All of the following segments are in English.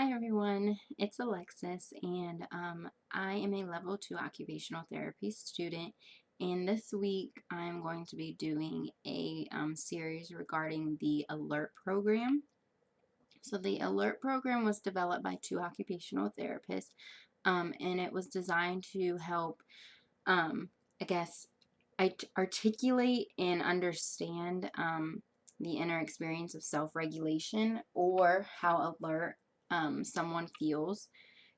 Hi everyone, it's Alexis, and I am a level 2 occupational therapy student. And this week I'm going to be doing a series regarding the ALERT program. So, the ALERT program was developed by two occupational therapists, and it was designed to help, I guess, articulate and understand the inner experience of self regulation or how alert someone feels.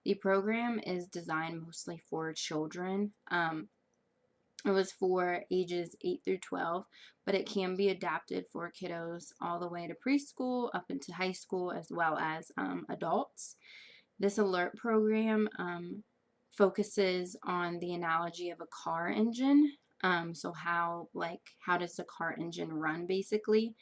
The program is designed mostly for children. It was for ages 8 through 12, but it can be adapted for kiddos all the way to preschool, up into high school, as well as adults. This alert program focuses on the analogy of a car engine. So how does the car engine run basically?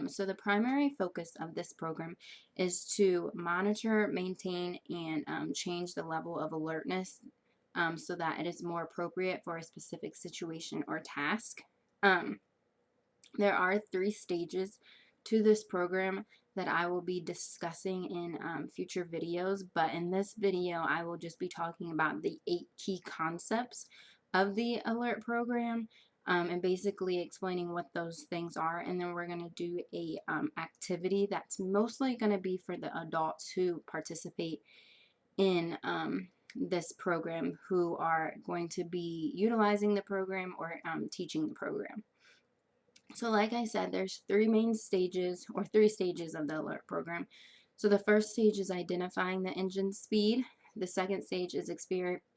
So the primary focus of this program is to monitor, maintain, and change the level of alertness so that it is more appropriate for a specific situation or task. Um, there are 3 stages to this program that I will be discussing in future videos, but in this video I will just be talking about the 8 key concepts of the alert program, and basically explaining what those things are. And then we're going to do a activity that's mostly going to be for the adults who participate in this program, who are going to be utilizing the program or teaching the program. So like I said, there's 3 stages of the alert program. So the first stage is identifying the engine speed. The second stage is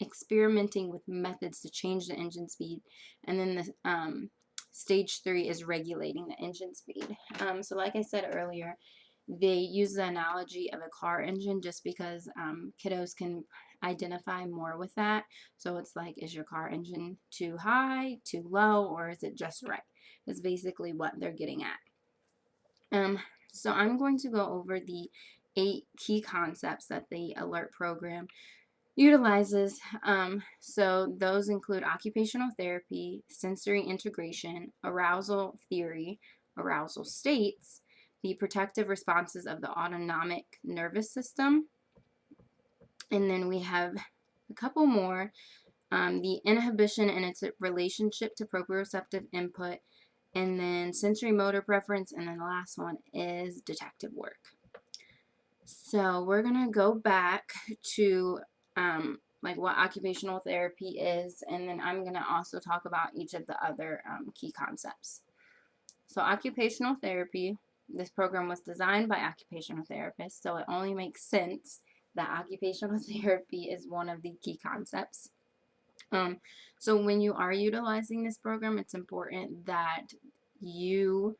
experimenting with methods to change the engine speed. And then the stage 3 is regulating the engine speed. So like I said earlier, they use the analogy of a car engine just because kiddos can identify more with that. So it's like, is your car engine too high, too low, or is it just right? Is basically what they're getting at. So I'm going to go over the 8 key concepts that the ALERT program utilizes. So those include occupational therapy, sensory integration, arousal theory, arousal states, the protective responses of the autonomic nervous system, and then we have a couple more. The inhibition and its relationship to proprioceptive input, and then sensory motor preference, and then the last one is detective work. So we're gonna go back to like what occupational therapy is, and then I'm gonna also talk about each of the other key concepts. So occupational therapy, this program was designed by occupational therapists, so it only makes sense that occupational therapy is one of the key concepts. Um, so when you are utilizing this program, it's important that you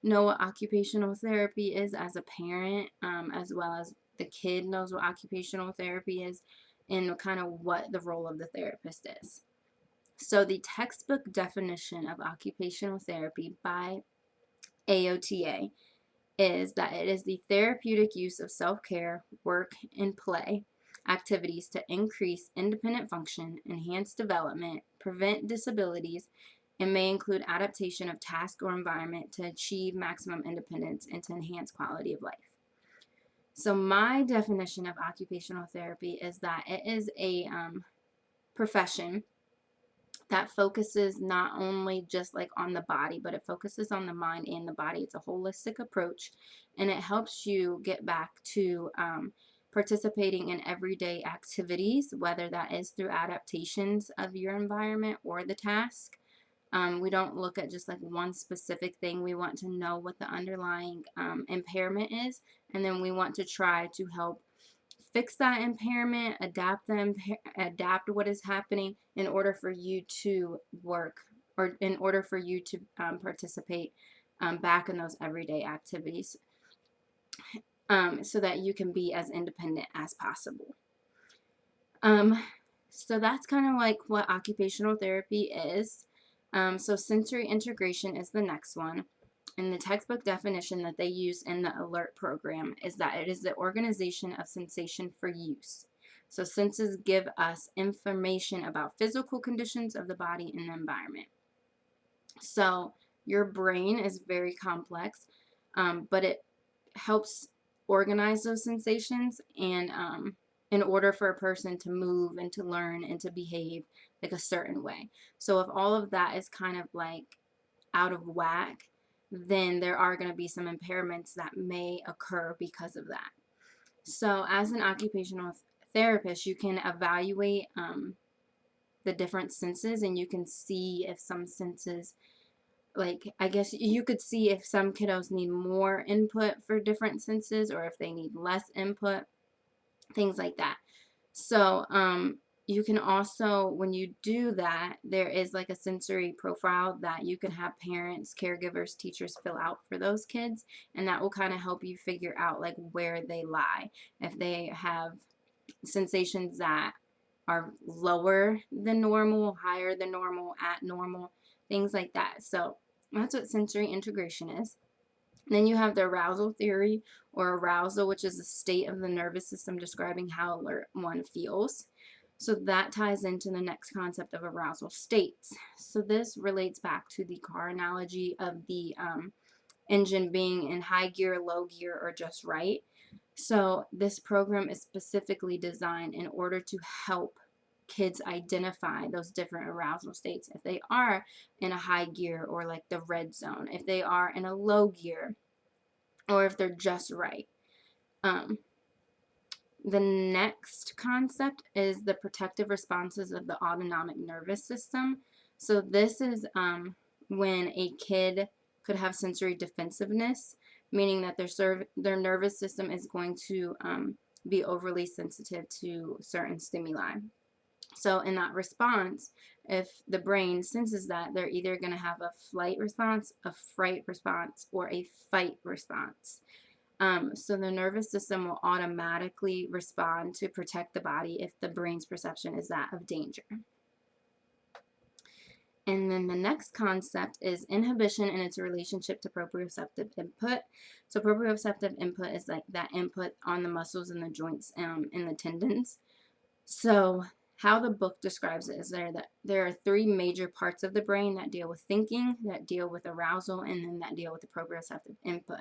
know what occupational therapy is as a parent, as well as the kid knows what occupational therapy is and kind of what the role of the therapist is. So the textbook definition of occupational therapy by AOTA is that it is the therapeutic use of self-care, work, and play activities to increase independent function, enhance development, prevent disabilities, and may include adaptation of task or environment to achieve maximum independence and to enhance quality of life. So my definition of occupational therapy is that it is a profession that focuses not only just like on the body, but it focuses on the mind and the body. It's a holistic approach, and it helps you get back to participating in everyday activities, whether that is through adaptations of your environment or the task. We don't look at just like one specific thing. We want to know what the underlying impairment is, and then we want to try to help fix that impairment, adapt what is happening in order for you to work, or in order for you to participate back in those everyday activities, so that you can be as independent as possible. So that's kind of like what occupational therapy is. So sensory integration is the next one. And the textbook definition that they use in the ALERT program is that it is the organization of sensation for use. So senses give us information about physical conditions of the body and the environment. So your brain is very complex, but it helps organize those sensations and in order for a person to move and to learn and to behave like a certain way. So if all of that is kind of like out of whack, then there are going to be some impairments that may occur because of that. So as an occupational therapist, you can evaluate the different senses, and you can see if some senses, like, I guess you could see if some kiddos need more input for different senses or if they need less input, things like that. So you can also, when you do that, there is like a sensory profile that you can have parents, caregivers, teachers fill out for those kids, and that will kind of help you figure out like where they lie. If they have sensations that are lower than normal, higher than normal, at normal, things like that. So that's what sensory integration is. Then you have the arousal theory, or arousal, which is a state of the nervous system describing how alert one feels. So that ties into the next concept of arousal states. So this relates back to the car analogy of the engine being in high gear, low gear, or just right. So this program is specifically designed in order to help kids identify those different arousal states. If they are in a high gear, or like the red zone, if they are in a low gear, or if they're just right. The next concept is the protective responses of the autonomic nervous system. So this is when a kid could have sensory defensiveness, meaning that their nervous system is going to be overly sensitive to certain stimuli. So in that response, if the brain senses that, they're either going to have a flight response, a fright response, or a fight response. So the nervous system will automatically respond to protect the body if the brain's perception is that of danger. And then the next concept is inhibition and its relationship to proprioceptive input. So proprioceptive input is like that input on the muscles and the joints and the tendons. So how the book describes it is there are three major parts of the brain that deal with thinking, that deal with arousal, and then that deal with the proprioceptive input.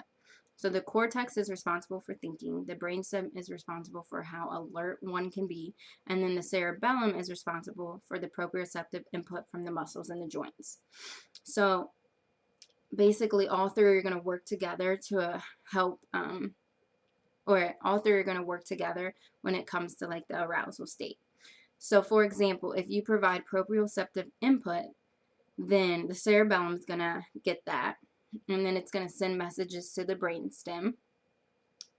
So the cortex is responsible for thinking, the brainstem is responsible for how alert one can be, and then the cerebellum is responsible for the proprioceptive input from the muscles and the joints. So basically all three are going to work together to help, or all three are going to work together when it comes to like the arousal state. So for example, if you provide proprioceptive input, then the cerebellum is going to get that, and then it's going to send messages to the brainstem,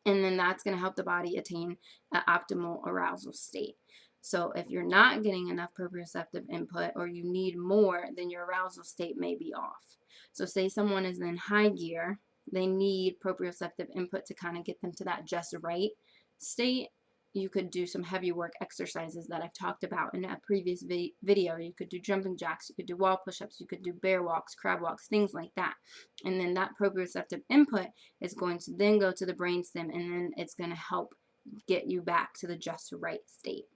and then that's going to help the body attain an optimal arousal state. So if you're not getting enough proprioceptive input, or you need more, then your arousal state may be off. So say someone is in high gear, they need proprioceptive input to kind of get them to that just right state. You could do some heavy work exercises that I've talked about in a previous video. You could do jumping jacks, you could do wall push-ups, you could do bear walks, crab walks, things like that. And then that proprioceptive input is going to then go to the brainstem, and then it's going to help get you back to the just right state.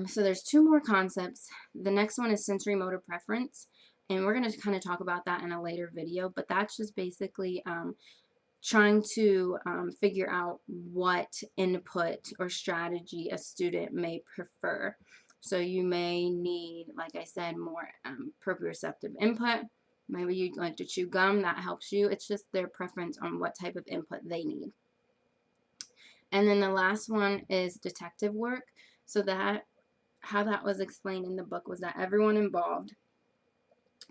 So there's two more concepts. The next one is sensory motor preference, and we're going to kind of talk about that in a later video, but that's just basically trying to figure out what input or strategy a student may prefer. So you may need, like I said, more proprioceptive input. Maybe you'd like to chew gum, that helps you. It's just their preference on what type of input they need. And then the last one is detective work. So that, how that was explained in the book was that everyone involved,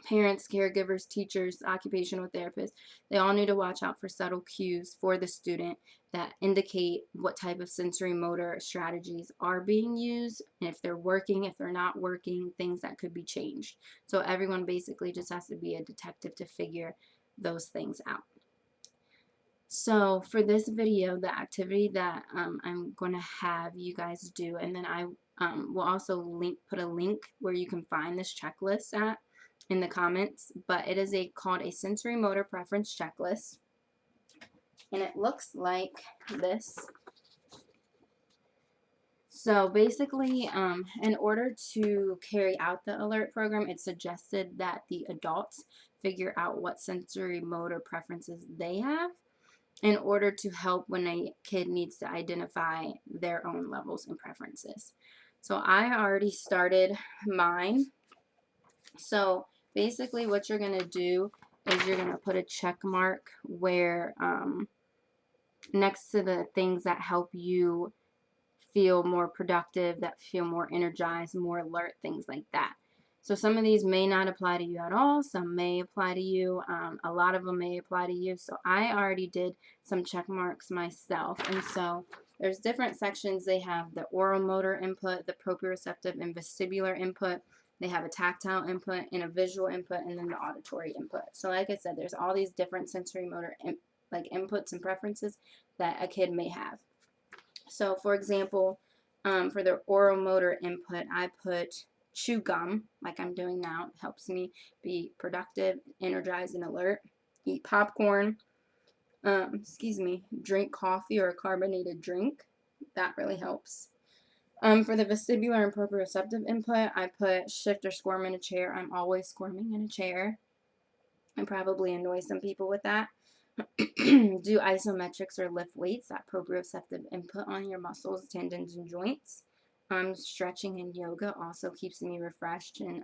parents, caregivers, teachers, occupational therapists, they all need to watch out for subtle cues for the student that indicate what type of sensory motor strategies are being used, and if they're working, if they're not working, things that could be changed. So everyone basically just has to be a detective to figure those things out. So for this video, the activity that I'm going to have you guys do, and then I will also put a link where you can find this checklist at in the comments, but it is called a sensory motor preference checklist, and it looks like this. So basically, in order to carry out the alert program, it's suggested that the adults figure out what sensory motor preferences they have, in order to help when a kid needs to identify their own levels and preferences. So I already started mine. So basically what you're going to do is you're going to put a check mark where next to the things that help you feel more productive, that feel more energized, more alert, things like that. So some of these may not apply to you at all. Some may apply to you. A lot of them may apply to you. So I already did some check marks myself. And so there's different sections. They have the oral motor input, the proprioceptive and vestibular input. They have a tactile input and a visual input, and then the auditory input. So like I said, there's all these different sensory motor like inputs and preferences that a kid may have. So for example, for the oral motor input, I put chew gum, like I'm doing now. It helps me be productive, energized, and alert. Eat popcorn, drink coffee or a carbonated drink. That really helps. For the vestibular and proprioceptive input, I put shift or squirm in a chair. I'm always squirming in a chair. I probably annoy some people with that. Do isometrics or lift weights, that proprioceptive input on your muscles, tendons, and joints. Stretching and yoga also keeps me refreshed and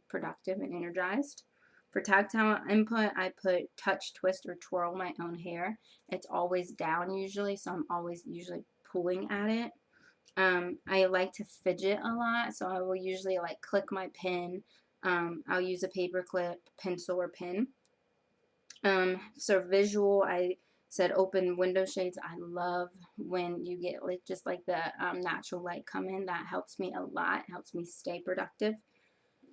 productive and energized. For tactile input, I put touch, twist, or twirl my own hair. It's always down usually, so I'm always usually pulling at it. I like to fidget a lot, so I will usually like click my pen. I'll use a paper clip, pencil, or pen. So visual, I said open window shades. I love when you get like just like the natural light come in. That helps me a lot. It helps me stay productive.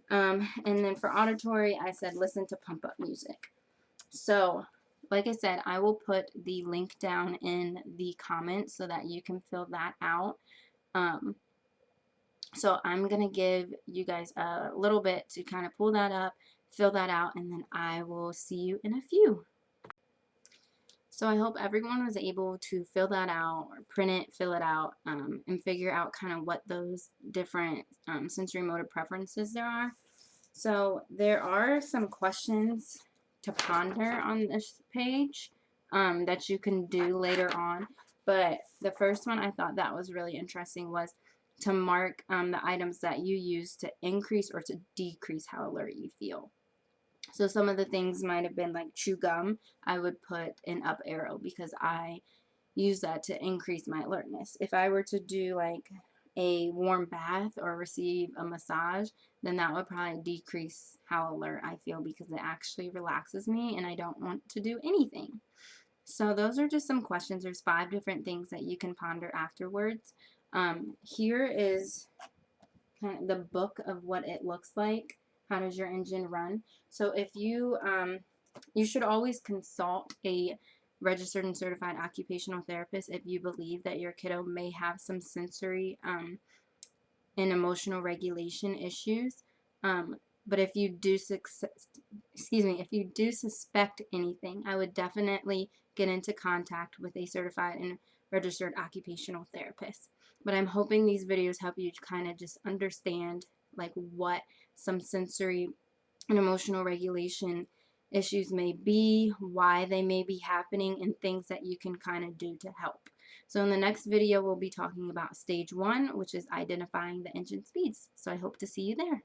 And then for auditory, I said listen to pump up music. So like I said, I will put the link down in the comments so that you can fill that out. So I'm going to give you guys a little bit to kind of pull that up, fill that out, and then I will see you in a few. So I hope everyone was able to fill that out, or print it, fill it out, and figure out kind of what those different sensory motor preferences there are. So there are some questions to ponder on this page that you can do later on. But the first one I thought that was really interesting was to mark the items that you use to increase or to decrease how alert you feel. So some of the things might have been like chew gum. I would put an up arrow because I use that to increase my alertness. If I were to do like a warm bath or receive a massage, then that would probably decrease how alert I feel because it actually relaxes me and I don't want to do anything. So those are just some questions. There's 5 different things that you can ponder afterwards. Here is kind of the book of what it looks like. How does your engine run? So if you you should always consult a registered and certified occupational therapist if you believe that your kiddo may have some sensory and emotional regulation issues. But if you do if you do suspect anything, I would definitely get into contact with a certified and registered occupational therapist. But I'm hoping these videos help you to kind of just understand like what some sensory and emotional regulation issues may be, why they may be happening, and things that you can kind of do to help. So in the next video, we'll be talking about stage 1, which is identifying the engine speeds. So I hope to see you there.